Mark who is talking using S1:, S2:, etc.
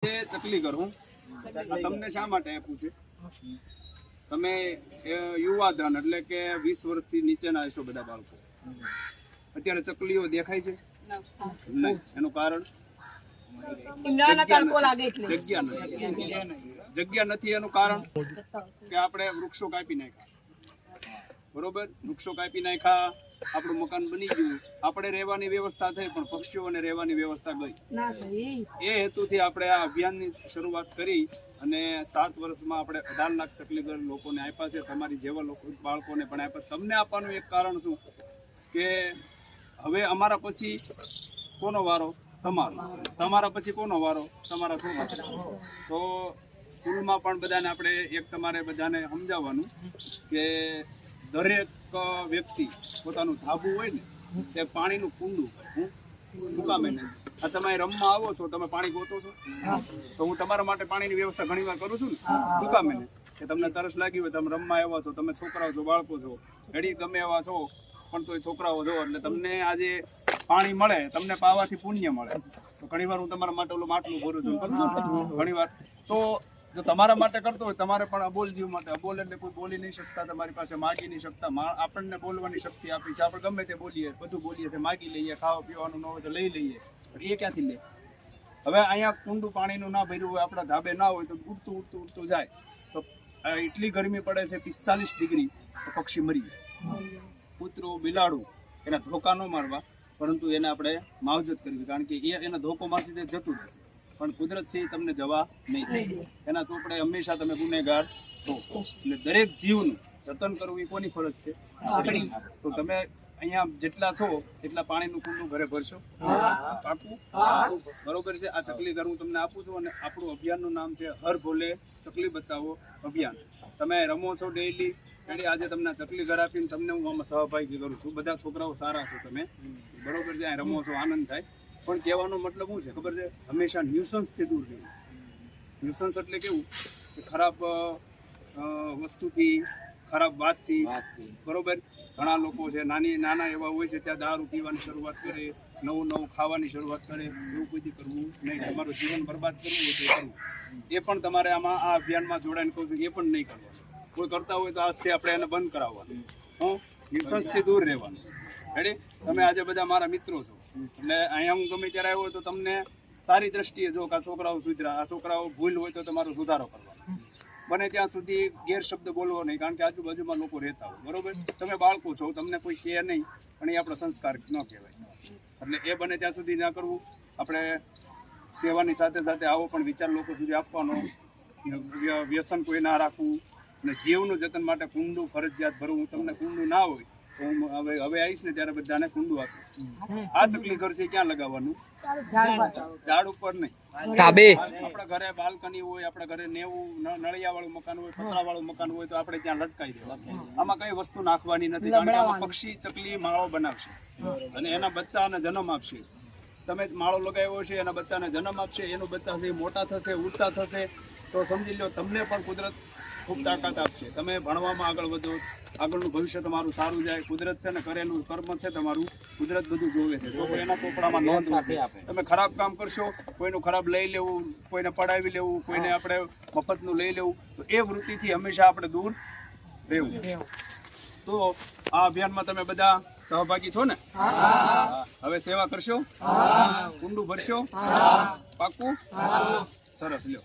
S1: ચકલી ઘર હું તમને શા માટે આપ્યું છે? તમે યુવા ધન એટલે કે 20 વર્ષથી નીચેના હશો બધા બાળકો. અત્યારે ચકલીઓ દેખાય છે નહીં. એનું કારણ જગ્યા નથી. એનું કારણ કે આપણે વૃક્ષો કાપી નાખ્યા. બરોબર, વૃક્ષો કાપી નાખ્યા, આપણું મકાન બની ગયું, આપણે રહેવાની વ્યવસ્થા થઈ પણ પક્ષીઓને રહેવાની વ્યવસ્થા ગઈ. એ હેતુથી આપણે આ અભિયાનની શરૂઆત કરી અને 7 વર્ષમાં આપણે 18 લાખ ચકલી ઘર લોકોને આપ્યા છે. તમારી જેવા લોકો બાળકોને પણ આપ્યા. તમને આપવાનું એક કારણ શું કે હવે અમારા પછી કોનો વારો? તમારો. તમારા પછી કોનો વારો? તમારા છોકરા. તો સ્કૂલમાં પણ બધાને આપણે એક તમારે બધાને સમજાવવાનું કે દરેક વ્યક્તિ પોતાનું ધાબુ હોય ને તે પાણીનું કુંડું મુકામે નહીં. આ તમે રમવા આવો છો, તમે પાણી ગોતો છો, તો હું તમારા માટે પાણીની વ્યવસ્થા ઘણી વાર કરું છું ને. મુકામે નહીં કે તમને તરસ લાગી હોય, તમે રમવા આવ્યા છો, તમે છોકરાઓ છો, બાળકો છો, ઘડી ગમે એવા છો, પણ તો છોકરાઓ છો એટલે તમને આજે પાણી મળે, તમને પાવાથી પુણ્ય મળે. તો ઘણી વાર હું તમારા માટે ઓલું માટલું ભરું છું, કરું છું ઘણી વાર. તો જો તમારા માટે કરતો હોય, તમારે પણ અબોલ જીવ માટે, અબોલ એટલે કોઈ બોલી નહીં શકતા, તમારી પાસે માગી નહીં શકતા, આપણને બોલવાની શક્તિ આપી છે. આપણે ગમે તે બોલીએ, બધું બોલીએ, તે માગી લઈએ, ખાવા પીવાનું ન હોય તો લઈ લઈએ, પણ એ ક્યાંથી લે? હવે અહીંયા કુંડું પાણીનું ના ભર્યું હોય, આપણા ધાબે ના હોય તો ઉડતું જાય. તો એટલી ગરમી પડે છે 45 ડિગ્રી, તો પક્ષી મરી જાય. કૂતરું, બિલાડું એના ધોકા ન મારવા, પરંતુ એને આપણે માવજત કરવી, કારણ કે એના ધોકો મારથી તે જતું રહેશે. પણ કુદરત છે તમને જવા નહીં દે. એના ચોપડે હંમેશા તમે ગુનેગાર છો. એટલે દરેક જીવનું જતન કરવું એ કોની ફરજ છે? આપણી. તો તમે અહીંયા જેટલા છો એટલા પાણીનું કુંડું ઘરે ભરશો? પાકું? બરોબર છે. આ ચકલી ઘર હું તમને આપું છું અને આપણું અભિયાનનું નામ છે હર ભોલે ચકલી બચાવો અભિયાન. તમે રમો છો ડેઈલી, એટલે આજે તમને ચકલી ઘર આપીને તમને હું આમાં સહભાગી કરું છું. બધા છોકરાઓ સારા છો તમે, બરોબર છે, રમો છો, આનંદ થાય. પણ કહેવાનો મતલબ શું છે ખબર છે? હંમેશા ન્યુસન્સથી દૂર રહેવું. ન્યુસન્સ એટલે કેવું કે ખરાબ વસ્તુથી, ખરાબ વાતથી. બરોબર, ઘણા લોકો છે નાના એવા હોય છે ત્યાં દારૂ પીવાની શરૂઆત કરે, નવું ખાવાની શરૂઆત કરે. એવું કોઈથી કરવું નહીં. તમારું જીવન બરબાદ કરવું હોય તો કરવું. એ પણ તમારે આમાં આ અભિયાનમાં જોડાઈને કહું છું, એ પણ નહીં કરવાનું. કોઈ કરતા હોય તો આજથી આપણે એને બંધ કરાવવાનું. ન્યુસન્સથી દૂર રહેવાનું. રેડી? તમે આજે બધા મારા મિત્રો છો, એટલે અહીંયા હું ગમે ત્યારે આવ્યો તો તમને સારી દ્રષ્ટિએ જો કે આ છોકરાઓ સુધરા, આ છોકરાઓ ભૂલ હોય તો તમારો સુધારો કરવાનો. બને ત્યાં સુધી ગેરશબ્દ બોલવો નહીં, કારણ કે આજુબાજુમાં લોકો રહેતા હોય. બરોબર, તમે બાળકો છો, તમને કોઈ કહે નહીં, પણ એ આપણો સંસ્કાર ન કહેવાય. એટલે એ બને ત્યાં સુધી ના કરવું. આપણે કહેવાની સાથે સાથે આવો પણ વિચાર લોકો સુધી આપવાનો. વ્યસન કોઈ ના રાખવું. અને જીવનું જતન માટે કુંડું ફરજિયાત ભરવું. હું તમને કુંડું ના હોય તો હું હવે આવીશ ને ત્યારે બધાને કુંડું આપીશ. આ ચકલી ઘર છે ક્યાં લગાવવાનું? ઝાડ ઉપર નહીં. આપણા ઘરે બાલ્કની હોય, આપણા ઘરે નળિયા વાળું મકાન હોય, પતરા વાળું મકાન હોય તો આપણે ત્યાં લટકાઈ દેવા. આમાં કઈ વસ્તુ નાખવાની નથી, કારણ કે આમાં પક્ષી ચકલી માળો બનાવશે અને એના બચ્ચાને જન્મ આપશે. તમે માળો લગાવ્યો છે, એના બચ્ચાને જન્મ આપશે, એનું બચ્ચા છે મોટા થશે, ઉડતા થશે, તો સમજી લો તમને પણ કુદરત ખૂબ તાકાત આપશે. તમે ભણવામાં આગળ વધો, આગળનું ભવિષ્ય તમારું સારું જાય. કુદરત છે ને કરેલું કર્મ છે તમારું, કુદરત બધું જોવે છે. તો એના ચોપડામાં નોંધ આપે. તમે ખરાબ કામ કરશો, કોઈનું ખરાબ લઈ લેવું, કોઈને પડાવી લેવું, કોઈને આપણે મફતનું લઈ લેવું, તો એ વૃત્તિથી હંમેશા આપણે દૂર રહેવું. તો આ અભિયાનમાં તમે બધા સહભાગી છો ને? હવે સેવા કરશો? કુંડું ભરશો? પાકું? સરસ, લ્યો.